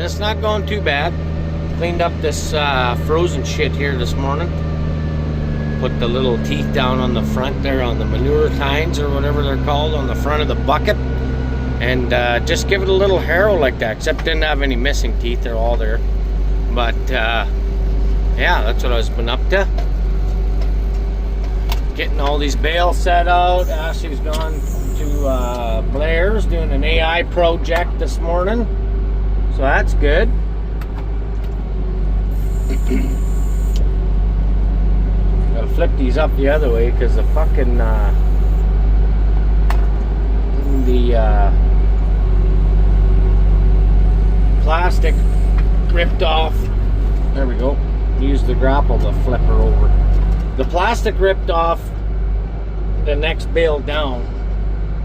it's not going too bad. Cleaned up this frozen shit here this morning. Put the little teeth down on the front there on the manure tines or whatever they're called on the front of the bucket. And just give it a little harrow like that. Except didn't have any missing teeth. They're all there. But yeah, that's what I've been up to. Getting all these bales set out. Ashley's gone to Blair's doing an AI project this morning. So that's good. Gotta flip these up the other way because the fucking plastic ripped off. There we go. Use the grapple to flip her over. The plastic ripped off the next bale down.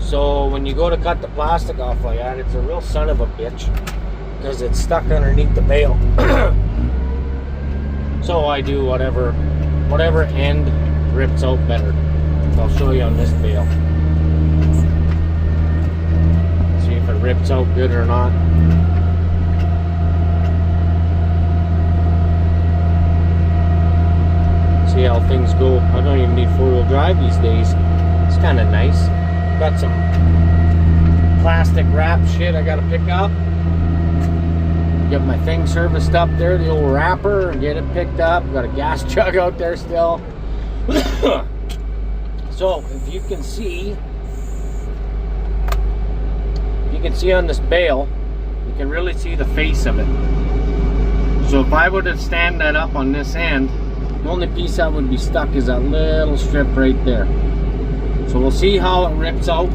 So when you go to cut the plastic off like that, it's a real son of a bitch because it's stuck underneath the bale. So I do whatever end rips out better. I'll show you on this bale. See if it rips out good or not. See how things go. I don't even need four-wheel drive these days. It's kind of nice. Got some plastic wrap shit I gotta pick up. Get my thing serviced up there, the old wrapper, and get it picked up. Got a gas jug out there still. So if you can see on this bale, you can really see the face of it. So if I were to stand that up on this end, the only piece that would be stuck is that little strip right there. So we'll see how it rips out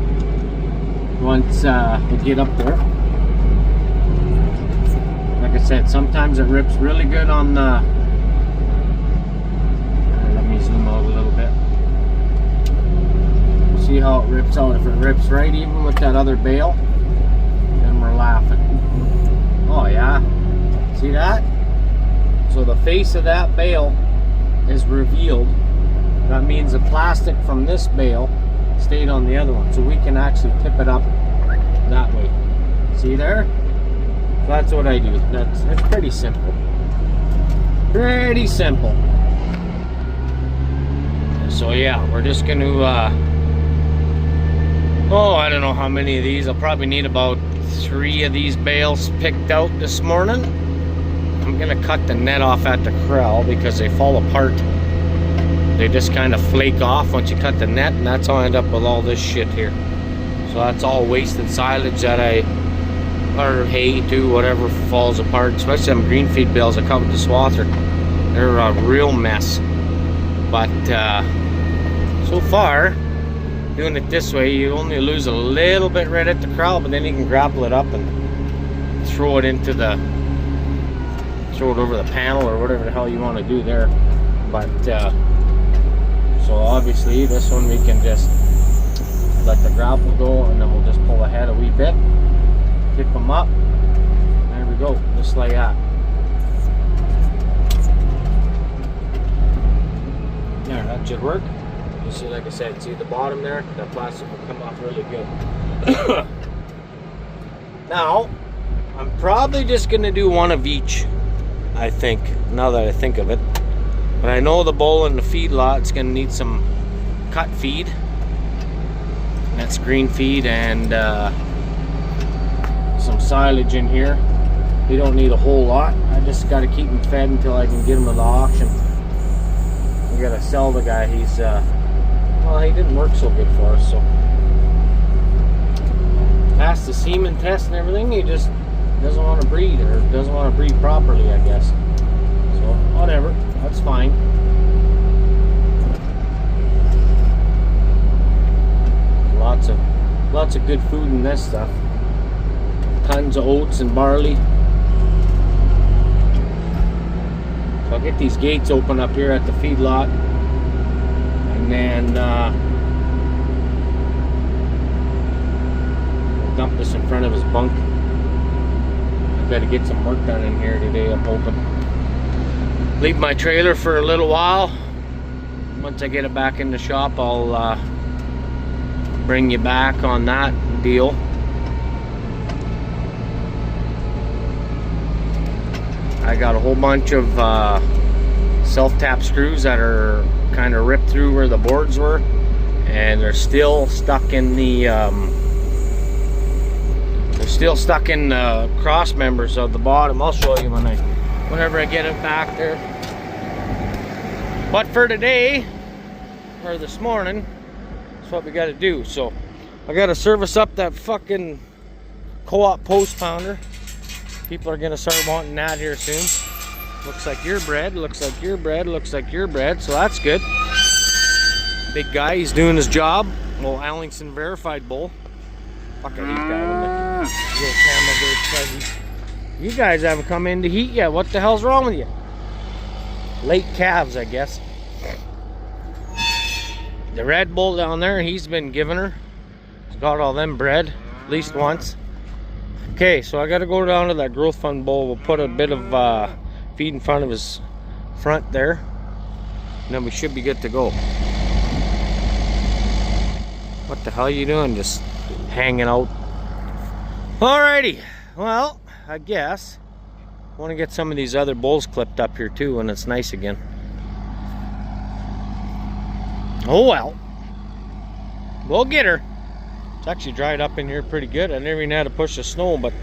once we get up there. Like I said, sometimes it rips really good on the... Let me zoom out a little bit. We'll see how it rips out. If it rips right even with that other bale, then we're laughing. Oh yeah, see that? So the face of that bale is revealed. That means the plastic from this bale stayed on the other one, so we can actually tip it up that way. See there? So that's what I do. It's pretty simple. Pretty simple. So yeah, we're just going to I don't know how many of these. I'll probably need about 3 of these bales picked out this morning. I'm gonna cut the net off at the corral because they fall apart. They just kind of flake off once you cut the net, and that's how I end up with all this shit here. So that's all wasted silage that or hay too, whatever falls apart. Especially them green feed bales I cut with the swather. They're a real mess. But so far, doing it this way, you only lose a little bit right at the corral, but then you can grapple it up and throw it over the panel or whatever the hell you want to do there. But so obviously this one we can just let the grapple go, and then we'll just pull ahead a wee bit, tip them up, there we go, just like that. There, that should work. You see, like I said, see the bottom there? That plastic will come off really good. Now, I'm probably just going to do one of each, I think, now that I think of it. But I know the bull in the feedlot's going to need some cut feed. And that's green feed and some silage in here. You don't need a whole lot. I just got to keep them fed until I can get them to the auction. We got to sell the guy. He's, well, he didn't work so good for us, so. Passed the semen test and everything, he just doesn't want to breed, or doesn't want to breed properly, I guess. So, whatever, that's fine. Lots of good food in this stuff. Tons of oats and barley. So I'll get these gates open up here at the feedlot, and then we'll dump this in front of his bunk. I've got to get some work done in here today, I'm hoping. Leave my trailer for a little while. Once I get it back in the shop, I'll bring you back on that deal. I got a whole bunch of self-tap screws that are kind of ripped through where the boards were, and they're still stuck in the cross members of the bottom. I'll show you whenever I get it back there. But for today, or this morning, that's what we got to do. So I got to service up that fucking co-op post pounder. People are gonna start wanting that here soon. Looks like your bread, looks like your bread, looks like your bread, so that's good. Big guy, he's doing his job. Well, Allingson verified bull. Fuck, I hate that when the little camera goes fuzzy. You guys haven't come into heat yet. What the hell's wrong with you? Late calves, I guess. The red bull down there, he's been giving her. He's got all them bred at least once. Okay, so I gotta go down to that growth fund bowl. We'll put a bit of feed in front of his front there, and then we should be good to go. What the hell are you doing? Just hanging out. Alrighty, well, I guess I want to get some of these other bulls clipped up here too when it's nice again. Oh well, we'll get her. It's actually dried up in here pretty good. I never even had to push the snow, but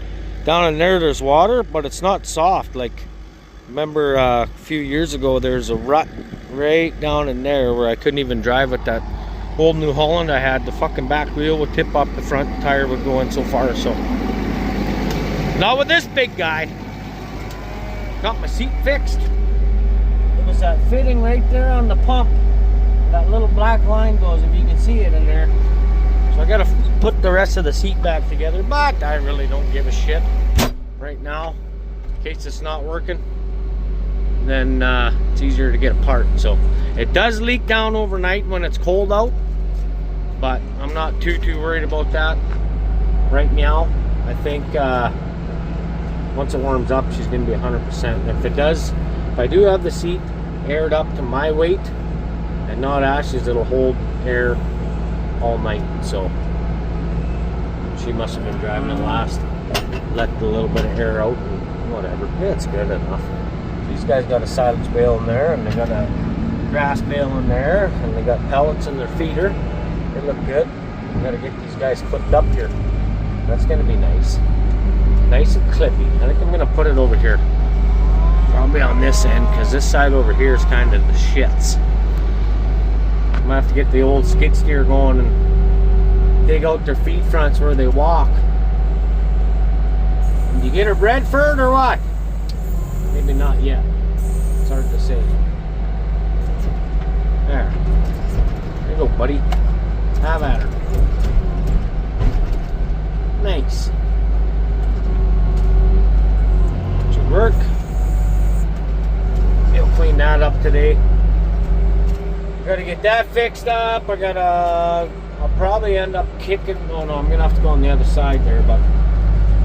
down in there's water, but it's not soft. Like, remember a few years ago, there's a rut right down in there where I couldn't even drive with that old New Holland I had. The fucking back wheel would tip up, the front tire would go in so far, so. Not with this big guy. Got my seat fixed. It was that fitting right there on the pump. That little black line goes, if you can see it in there. So I gotta put the rest of the seat back together, but I really don't give a shit right now. In case it's not working, then it's easier to get apart. So it does leak down overnight when it's cold out, but I'm not too worried about that right now. I think once it warms up, she's gonna be 100%. If it does, if I do have the seat aired up to my weight and not Ash's, it'll hold air all night. So she must have been driving it last, let a little bit of air out and whatever. Yeah, it's good enough. These guys got a silage bale in there, and they got a grass bale in there, and they got pellets in their feeder. They look good. We gotta get these guys clipped up here. That's gonna be nice. Nice and clippy. I think I'm gonna put it over here. Probably on this end, because this side over here is kind of the shits. I'm gonna have to get the old skid steer going and dig out their feed fronts where they walk. Did you get her bred for it or what? Maybe not yet. It's hard to say. There. There you go, buddy. Have at her. Nice. Should work. We'll clean that up today. Gotta get that fixed up. I'll probably end up kicking. Oh no, I'm gonna have to go on the other side there. But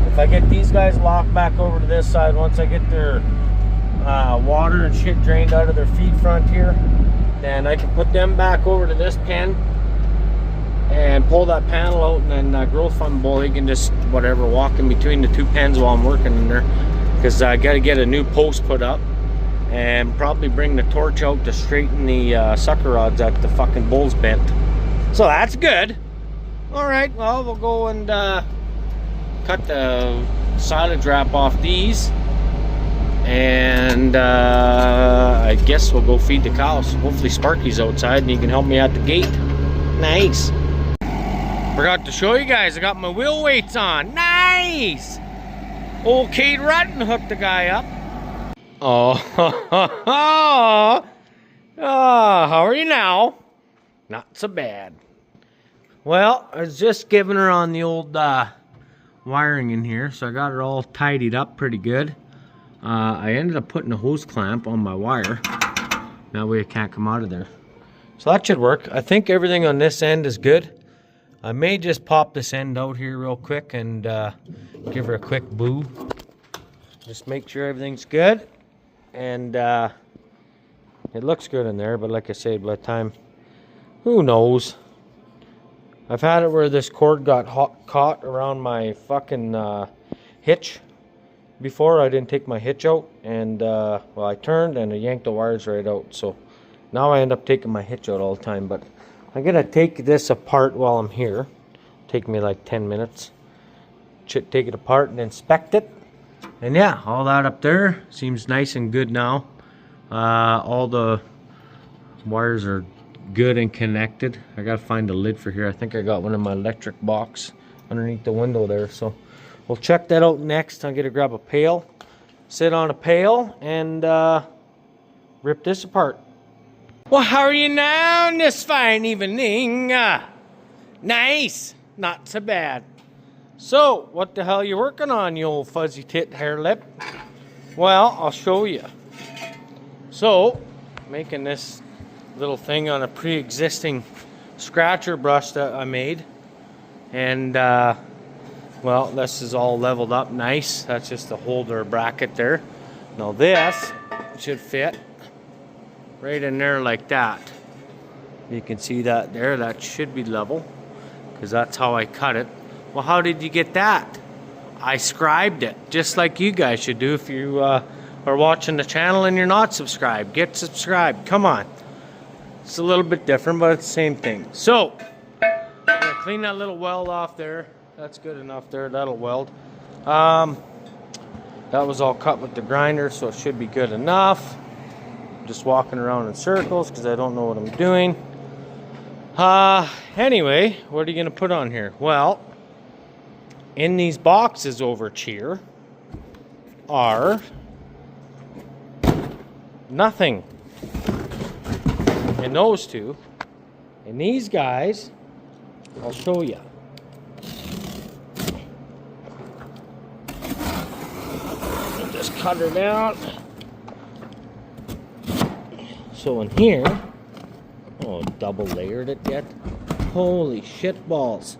if I get these guys locked back over to this side, once I get their water and shit drained out of their feed front here, then I can put them back over to this pen and pull that panel out, and then growth fund bull, he can just whatever walk in between the two pens while I'm working in there, because I gotta get a new post put up. And probably bring the torch out to straighten the sucker rods that the fucking bull's bent. So that's good. Alright, well, we'll go and cut the silage wrap off these. And I guess we'll go feed the cows. Hopefully Sparky's outside and he can help me at the gate. Nice. Forgot to show you guys, I got my wheel weights on. Nice! Old Kate Rutten hooked the guy up. Oh, how are you now? Not so bad. Well, I was just giving her on the old wiring in here, so I got her all tidied up pretty good. I ended up putting a hose clamp on my wire. That way it can't come out of there. So that should work. I think everything on this end is good. I may just pop this end out here real quick and give her a quick boo. Just make sure everything's good. And it looks good in there, but like I said, by the time, who knows? I've had it where this cord got caught around my fucking hitch, before I didn't take my hitch out, and well, I turned and I yanked the wires right out. So now I end up taking my hitch out all the time. But I'm gonna take this apart while I'm here. Take me like 10 minutes. Take it apart and inspect it. And yeah, all that up there seems nice and good now. All the wires are good and connected. I gotta find a lid for here. I think I got one in my electric box underneath the window there. So we'll check that out next. I'm gonna grab a pail, sit on a pail, and rip this apart. Well, how are you now on this fine evening? Nice, not so bad. So, what the hell you working on, you old fuzzy tit hair lip? Well, I'll show you. So, making this little thing on a pre-existing scratcher brush that I made. And, well, this is all leveled up nice. That's just a holder bracket there. Now this should fit right in there like that. You can see that there. That should be level, because that's how I cut it. Well, how did you get that? I scribed it, just like you guys should do if you are watching the channel and you're not subscribed. Get subscribed, come on. It's a little bit different, but it's the same thing. So, I'm gonna clean that little weld off there. That's good enough there, that'll weld. That was all cut with the grinder, so it should be good enough. I'm just walking around in circles because I don't know what I'm doing. Anyway, what are you gonna put on here? Well, in these boxes over here are nothing. And those two. And these guys, I'll show you. I'll just cut her down. So in here, oh, double layered it yet? Holy shit balls.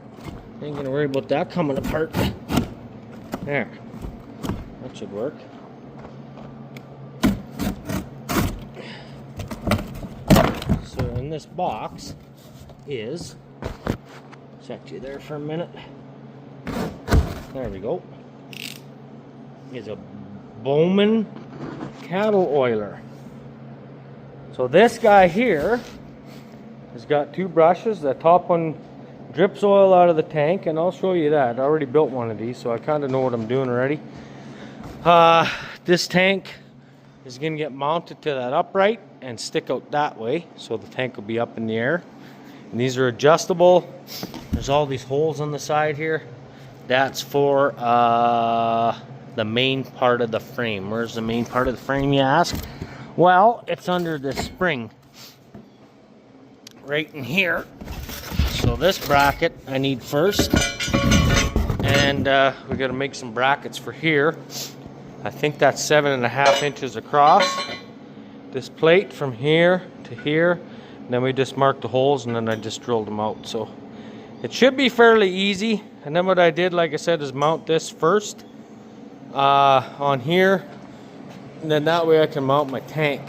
Ain't gonna worry about that coming apart. There. That should work. So in this box is, set you there for a minute. There we go. Is a Bowman cattle oiler. So this guy here has got two brushes. The top one drips oil out of the tank, and I'll show you that. I already built one of these, so I kind of know what I'm doing already. This tank is going to get mounted to that upright and stick out that way, so the tank will be up in the air. And these are adjustable. There's all these holes on the side here. That's for the main part of the frame. Where's the main part of the frame, you ask? Well, it's under this spring right in here. So this bracket I need first, and we got to make some brackets for here. I think that's 7.5 inches across. This plate from here to here, and then we just marked the holes, and then I just drilled them out. So it should be fairly easy. And then what I did, like I said, is mount this first on here, and then that way I can mount my tank.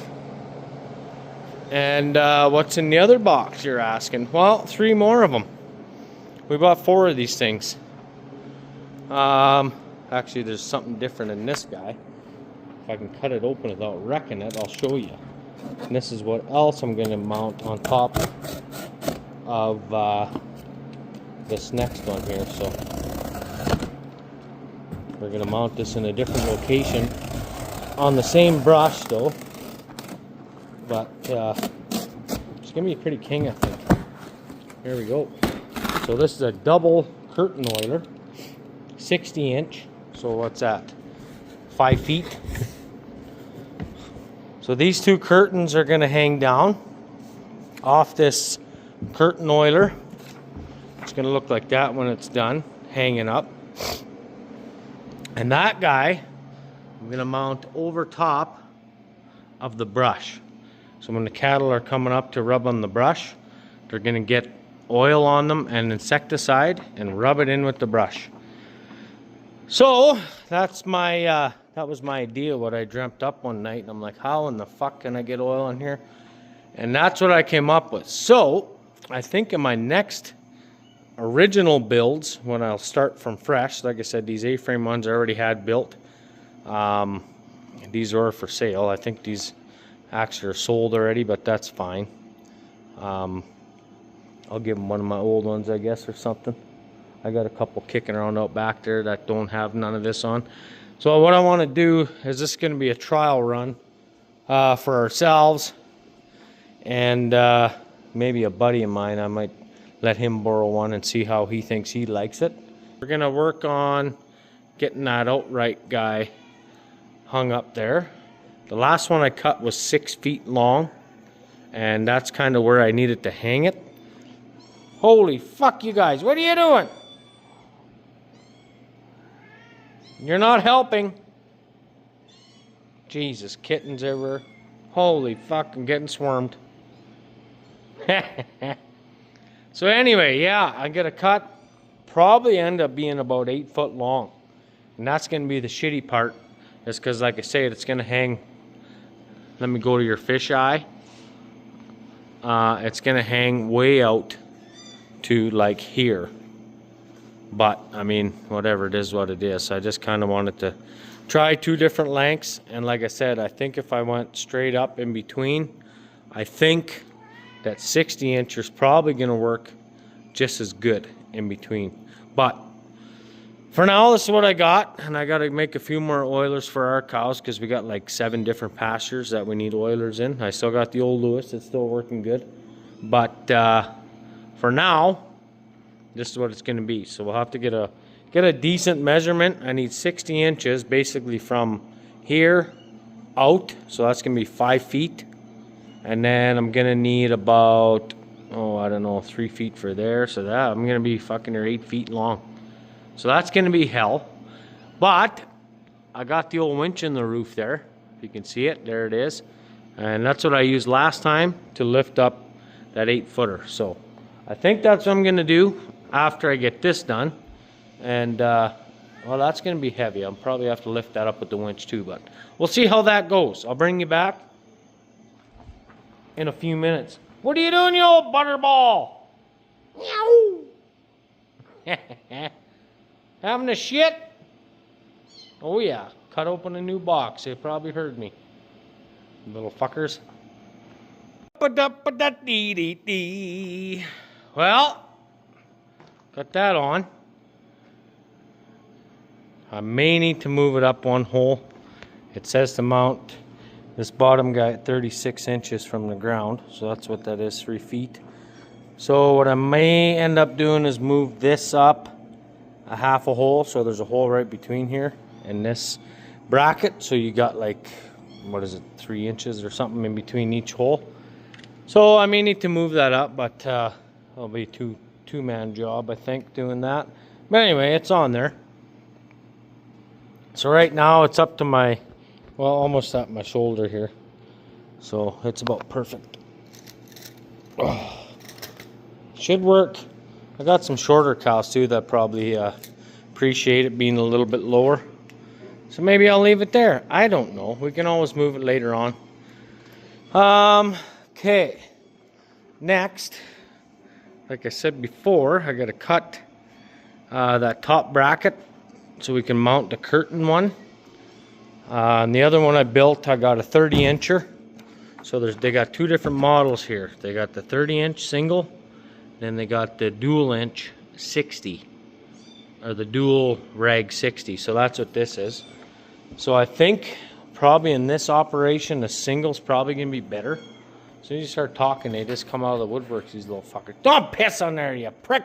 And what's in the other box, you're asking? Well, 3 more of them. We bought 4 of these things. Actually, there's something different in this guy. If I can cut it open without wrecking it, I'll show you. And this is what else I'm going to mount on top of this next one here. So we're going to mount this in a different location on the same brush though. But it's gonna be pretty king, I think. Here we go. So this is a double curtain oiler, 60 inch. So what's that? 5 feet. So these 2 curtains are gonna hang down off this curtain oiler. It's gonna look like that when it's done, hanging up. And that guy, I'm gonna mount over top of the brush. So when the cattle are coming up to rub on the brush, they're going to get oil on them and insecticide and rub it in with the brush. So that's my that was my idea, what I dreamt up one night, and I'm like, how in the fuck can I get oil in here? And that's what I came up with. So I think in my next original builds, when I'll start from fresh, like I said, these A-frame ones I already had built, These are for sale. I think these actually are sold already, but that's fine. I'll give them one of my old ones, I guess, or something. I got a couple kicking around out back there that don't have none of this on. So what I want to do is, this is going to be a trial run for ourselves, and maybe a buddy of mine. I might let him borrow one and see how he thinks he likes it. We're going to work on getting that outright guy hung up there. The last one I cut was 6 feet long, and that's kind of where I needed to hang it. Holy fuck, you guys, what are you doing? You're not helping. Jesus, kittens everywhere. Holy fuck, I'm getting swarmed. So anyway, yeah, I get a cut. Probably end up being about 8 foot long. And that's going to be the shitty part. Just because, like I said, it's going to hang. Let me go to your fisheye. It's going to hang way out to like here. But, I mean, whatever, it is what it is. I just kind of wanted to try 2 different lengths. And like I said, I think if I went straight up in between, I think that 60 inch is probably going to work just as good in between. But for now, this is what I got, and I got to make a few more oilers for our cows because we got like 7 different pastures that we need oilers in. I still got the old Lewis, it's still working good. But for now, this is what it's going to be. So we'll have to get a decent measurement. I need 60 inches basically from here out, so that's going to be 5 feet. And then I'm going to need about, I don't know, 3 feet for there. So that I'm going to be fucking 8 feet long. So that's going to be hell. But I got the old winch in the roof there. If you can see it, there it is. And that's what I used last time to lift up that 8 footer. So I think that's what I'm going to do after I get this done. And well, that's going to be heavy. I'll probably have to lift that up with the winch too. But we'll see how that goes. I'll bring you back in a few minutes. What are you doing, you old butterball? Meow. Having a shit? Oh yeah, cut open a new box. They probably heard me. Little fuckers. Well, got that on. I may need to move it up 1 hole. It says to mount this bottom guy at 36 inches from the ground. So that's what that is, 3 feet. So what I may end up doing is move this up a half a hole. So there's a hole right between here and this bracket. So you got like, what is it, 3 inches or something in between each hole. So I may need to move that up, but it'll be a two-man job, I think, doing that. But anyway, it's on there. So right now it's up to my, well, almost at my shoulder here. So it's about perfect. Oh, should work. I got some shorter cows too that probably appreciate it being a little bit lower. So maybe I'll leave it there. I don't know. We can always move it later on. Okay. Next, like I said before, I got to cut that top bracket so we can mount the curtain one. And the other one I built, I got a 30-incher. So they got 2 different models here. They got the 30-inch single, then they got the dual-inch 60, or the dual rag 60. So that's what this is. So I think probably in this operation, the single's probably gonna be better. As soon as you start talking, they just come out of the woodworks, these little fuckers. Don't piss on there, you prick!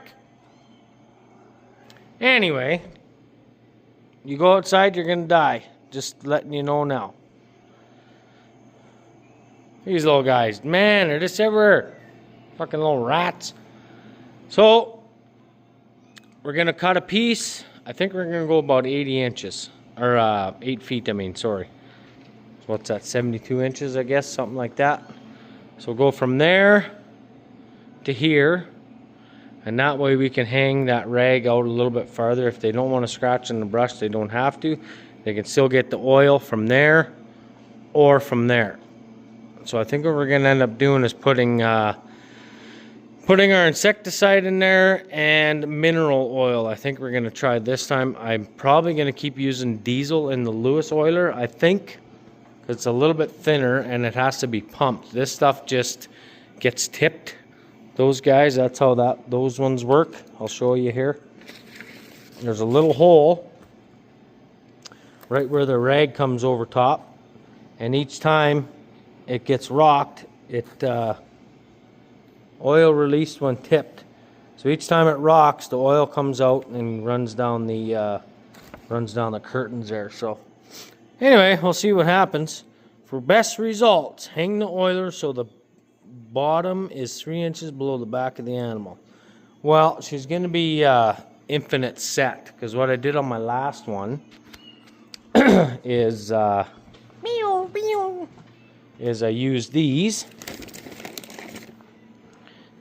Anyway, you go outside, you're gonna die. Just letting you know now. These little guys, man, they're just everywhere. Fucking little rats. So, we're gonna cut a piece. I think we're gonna go about 80 inches. Or 8 feet, I mean, sorry. So what's that, 72 inches, I guess, something like that. So we'll go from there to here. And that way we can hang that rag out a little bit farther. If they don't want to scratch in the brush, they don't have to. They can still get the oil from there or from there. So I think what we're going to end up doing is putting Putting our insecticide in there and mineral oil. I think we're going to try this time. I'm probably going to keep using diesel in the Lewis oiler. I think it's a little bit thinner and it has to be pumped. This stuff just gets tipped. Those guys, that's how those ones work. I'll show you here. There's a little hole right where the rag comes over top. And each time it gets rocked, oil released when tipped. So each time it rocks, the oil comes out and runs down the curtains there. So anyway, we'll see what happens. For best results, hang the oiler so the bottom is 3 inches below the back of the animal. Well, she's going to be infinite set, because what I did on my last one is I used these.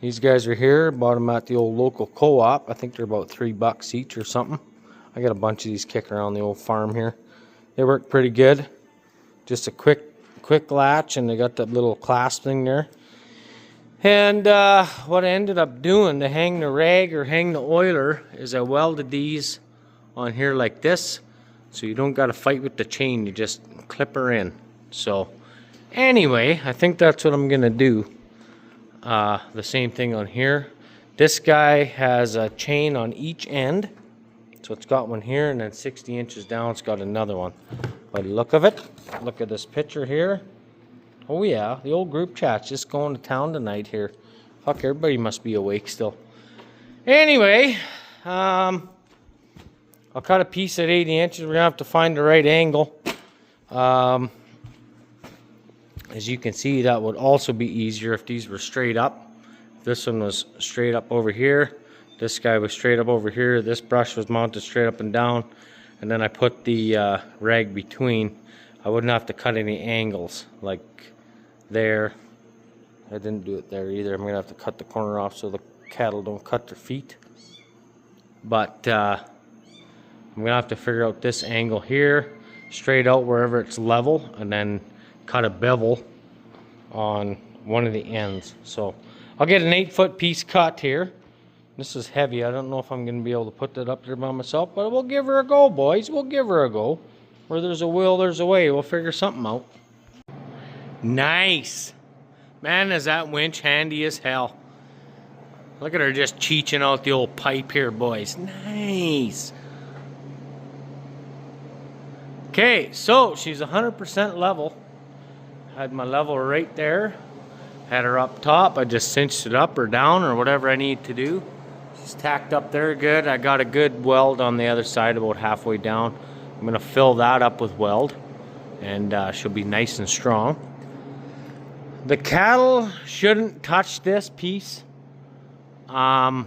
These guys are here. Bought them at the old local co-op. I think they're about $3 each or something. I got a bunch of these kicking around the old farm here. They work pretty good. Just a quick latch, and they got that little clasp thing there. And what I ended up doing to hang the rag or hang the oiler is I welded these on here like this, so you don't got to fight with the chain. You just clip her in. So anyway, I think that's what I'm gonna do. The same thing on here. This guy has a chain on each end, so it's got one here, and then 60 inches down it's got another one. By the look of it, look at this picture here. Oh yeah, the old group chat's just going to town tonight here. Fuck, everybody must be awake still. Anyway, I'll cut a piece at 80 inches. We're gonna have to find the right angle. As you can see, that would also be easier if these were straight up. This one was straight up over here. This guy was straight up over here. This brush was mounted straight up and down. And then I put the rag between. I wouldn't have to cut any angles like there. I didn't do it there either. I'm going to have to cut the corner off so the cattle don't cut their feet. But I'm going to have to figure out this angle here, straight out wherever it's level, and then cut a bevel on one of the ends. So I'll get an 8-foot piece cut here. This is heavy. I don't know if I'm going to be able to put that up there by myself, but we'll give her a go, boys. We'll give her a go. Where there's a will, there's a way. We'll figure something out. Nice. Man, is that winch handy as hell. Look at her just cheeching out the old pipe here, boys. Nice. Okay, so she's 100% level. Had my level right there. Had her up top. I just cinched it up or down or whatever I need to do. She's tacked up there good. I got a good weld on the other side about halfway down. I'm going to fill that up with weld, and she'll be nice and strong. The cattle shouldn't touch this piece. I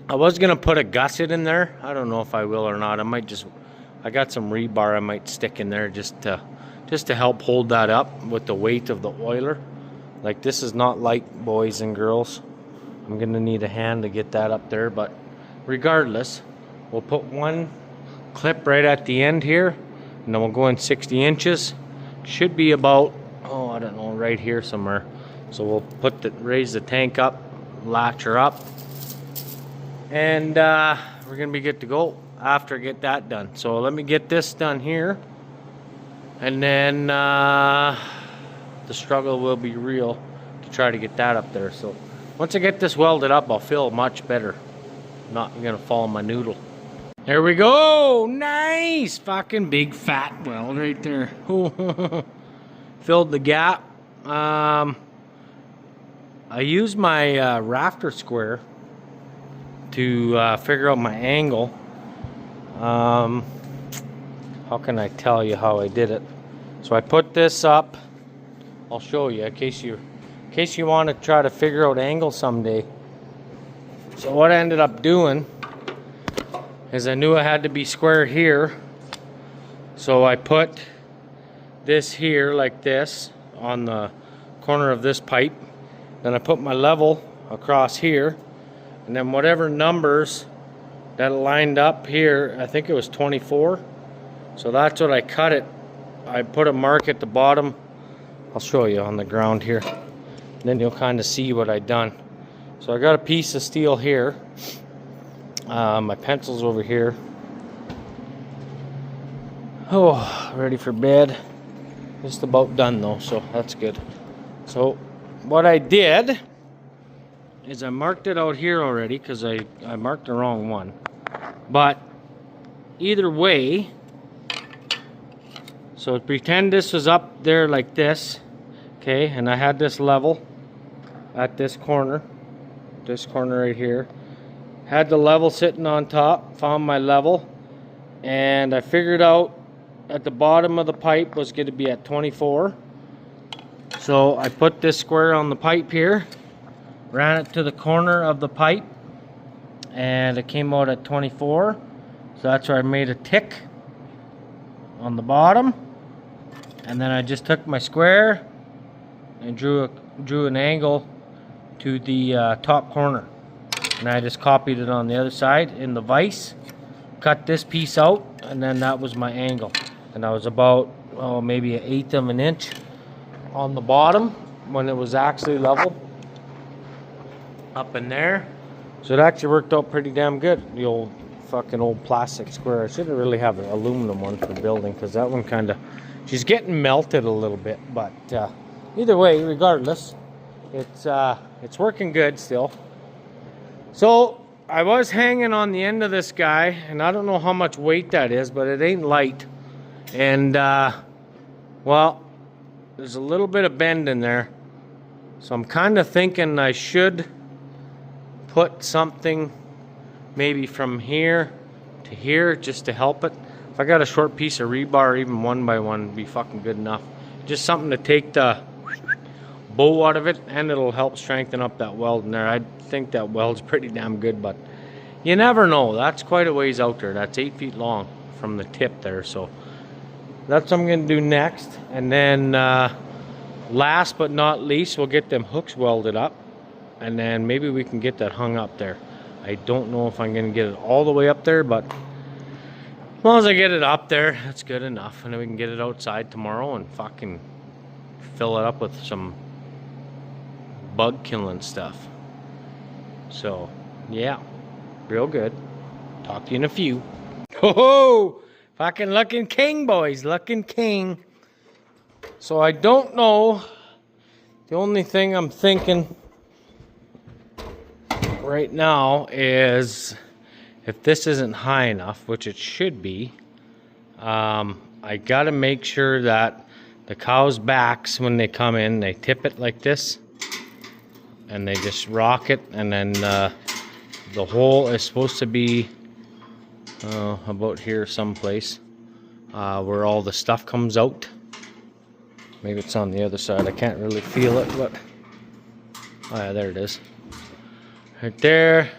was going to put a gusset in there. I don't know if I will or not. I got some rebar I might stick in there just to help hold that up with the weight of the oiler. Like, this is not light, boys and girls. I'm going to need a hand to get that up there, but regardless, we'll put one clip right at the end here, and then we'll go in 60 inches. Should be about, I don't know, right here somewhere. So we'll raise the tank up, latch her up, and we're going to be good to go after I get that done. So let me get this done here, and then the struggle will be real to try to get that up there. So once I get this welded up, I'll feel much better. Not gonna fall on my noodle. There we go. Nice fucking big fat weld right there. Filled the gap. I used my rafter square to figure out my angle. How can I tell you how I did it? So I put this up. I'll show you in case you want to try to figure out angle someday. So what I ended up doing is I knew I had to be square here. So I put this here like this on the corner of this pipe. Then I put my level across here. And then whatever numbers that lined up here, I think it was 24. So that's what I cut it. I put a mark at the bottom. I'll show you on the ground here. Then you'll kind of see what I done. So I got a piece of steel here. My pencil's over here. Oh, ready for bed. Just about done though, so that's good. So what I did is I marked it out here already because I marked the wrong one. But either way, so pretend this was up there like this, okay, and I had this level at this corner right here. Had the level sitting on top, found my level, and I figured out at the bottom of the pipe was going to be at 24. So I put this square on the pipe here, ran it to the corner of the pipe, and it came out at 24. So that's where I made a tick on the bottom. And then I just took my square and drew an angle to the top corner. And I just copied it on the other side in the vise, cut this piece out, and then that was my angle. And I was about, oh, maybe 1/8 of an inch on the bottom when it was actually level up in there. So it actually worked out pretty damn good. The old plastic square. I shouldn't really have an aluminum one for building because that one kind of, she's getting melted a little bit. But either way, regardless, it's working good still. So I was hanging on the end of this guy, and I don't know how much weight that is, but it ain't light. And well, there's a little bit of bend in there, so I'm kind of thinking I should put something maybe from here to here just to help it. If I got a short piece of rebar, even 1x1 would be fucking good enough. Just something to take the bow out of it, and it'll help strengthen up that weld in there. I think that weld's pretty damn good, but you never know. That's quite a ways out there. That's 8 feet long from the tip there, so that's what I'm going to do next. And then last but not least, we'll get them hooks welded up, and then maybe we can get that hung up there. I don't know if I'm going to get it all the way up there, but as long as I get it up there, that's good enough. And then we can get it outside tomorrow and fucking fill it up with some bug killing stuff. So yeah, real good. Talk to you in a few. Ho! Fucking looking king, boys, looking king. So I don't know. The only thing I'm thinking right now is if this isn't high enough, which it should be, I gotta make sure that the cow's backs, when they come in, they tip it like this and they just rock it, and then the hole is supposed to be about here someplace, where all the stuff comes out. Maybe it's on the other side. I can't really feel it, but oh yeah, there it is. Right there.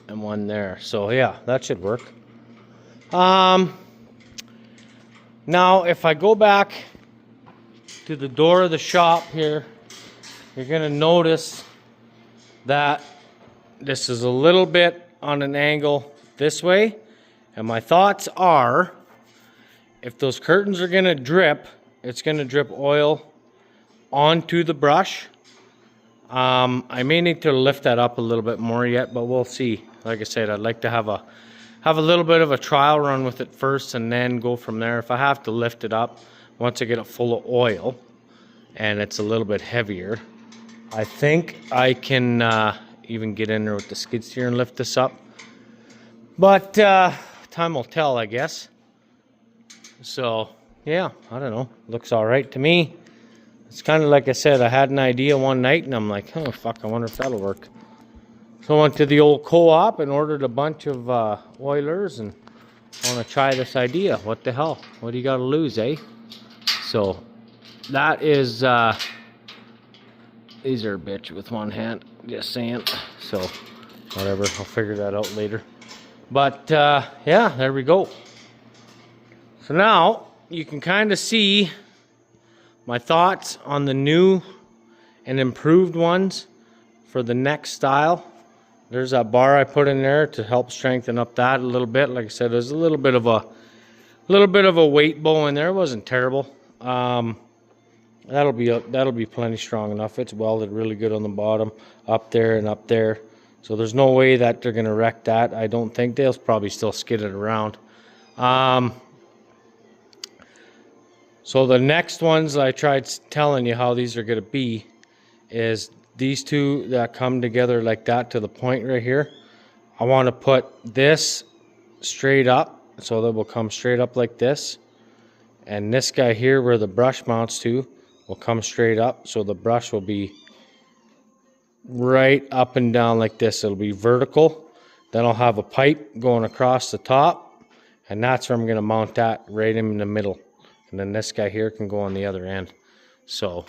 And one there. So yeah, that should work. Now if I go back to the door of the shop here, you're gonna notice that this is a little bit on an angle this way, and my thoughts are, if those curtains are gonna drip, it's gonna drip oil onto the brush. I may need to lift that up a little bit more yet, but we'll see. Like I said, I'd like to have a little bit of a trial run with it first, and then go from there. If I have to lift it up once I get it full of oil and it's a little bit heavier, I think I can even get in there with the skid steer and lift this up. But time will tell, I guess. So yeah, I don't know. Looks all right to me. It's kind of like I said, I had an idea one night and I'm like, oh fuck, I wonder if that'll work. So I went to the old co-op and ordered a bunch of oilers, and I want to try this idea. What the hell? What do you got to lose, eh? So that is these are a bitch with one hand, just saying. So whatever, I'll figure that out later. But yeah, there we go. So now you can kind of see my thoughts on the new and improved ones for the next style. There's that bar I put in there to help strengthen up that a little bit. Like I said, there's a little bit of a weight bow in there. It wasn't terrible. And That'll be plenty strong enough. It's welded really good on the bottom, up there and up there. So there's no way that they're gonna wreck that. I don't think. They'll probably still skid it around. So the next ones I tried telling you how these are gonna be is these two that come together like that to the point right here. I want to put this straight up, so that will come straight up like this. And this guy here where the brush mounts to will come straight up, so the brush will be right up and down like this. It'll be vertical. Then I'll have a pipe going across the top, and that's where I'm going to mount that, right in the middle. And then this guy here can go on the other end. So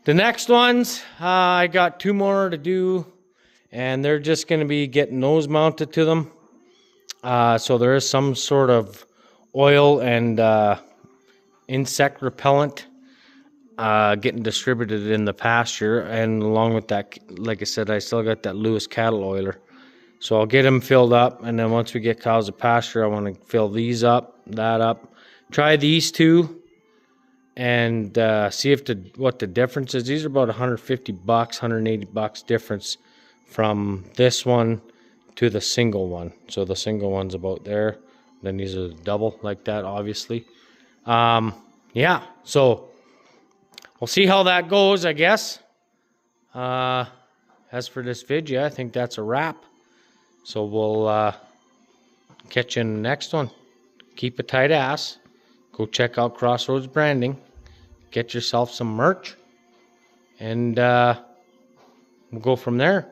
the next ones, I got 2 more to do, and they're just going to be getting those mounted to them. So there is some sort of oil and insect repellent getting distributed in the pasture, and along with that, like I said, I still got that Lewis cattle oiler. So I'll get them filled up, and then once we get cows to pasture, I want to fill these up, that up. Try these two and see if what the difference is. These are about $150, $180 difference from this one to the single one. So the single one's about there. Then these are double like that, obviously. Yeah, so we'll see how that goes, I guess. As for this video, I think that's a wrap. So we'll catch you in the next one. Keep a tight ass. Go check out Crossroads Branding. Get yourself some merch. And we'll go from there.